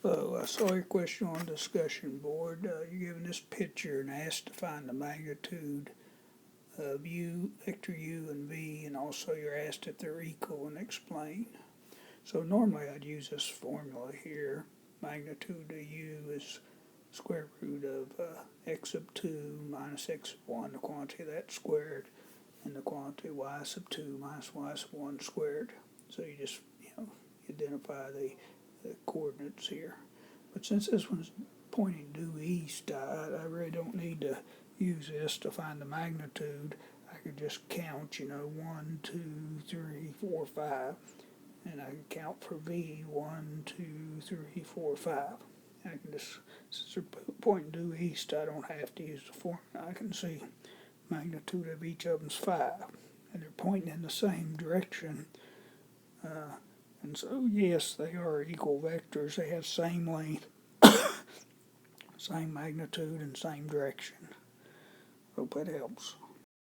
Hello, I saw your question on the discussion board. You're given this picture and asked to find the magnitude of u, vector u and v, and also you're asked if they're equal and explain. So normally I'd use this formula here. Magnitude of u is square root of x sub 2 minus x sub 1, the quantity of that squared, and the quantity y sub 2 minus y sub 1 squared. So you just, identify the coordinates here. But since this one's pointing due east, I really don't need to use this to find the magnitude. I could just count, 1, 2, 3, 4, 5. And I can count for V, 1, 2, 3, 4, 5. I can just, since they're pointing due east, I don't have to use the formula. I can see magnitude of each of them's 5. And they're pointing in the same direction. And so, yes, they are equal vectors. They have same length, same magnitude, and same direction. Hope that helps.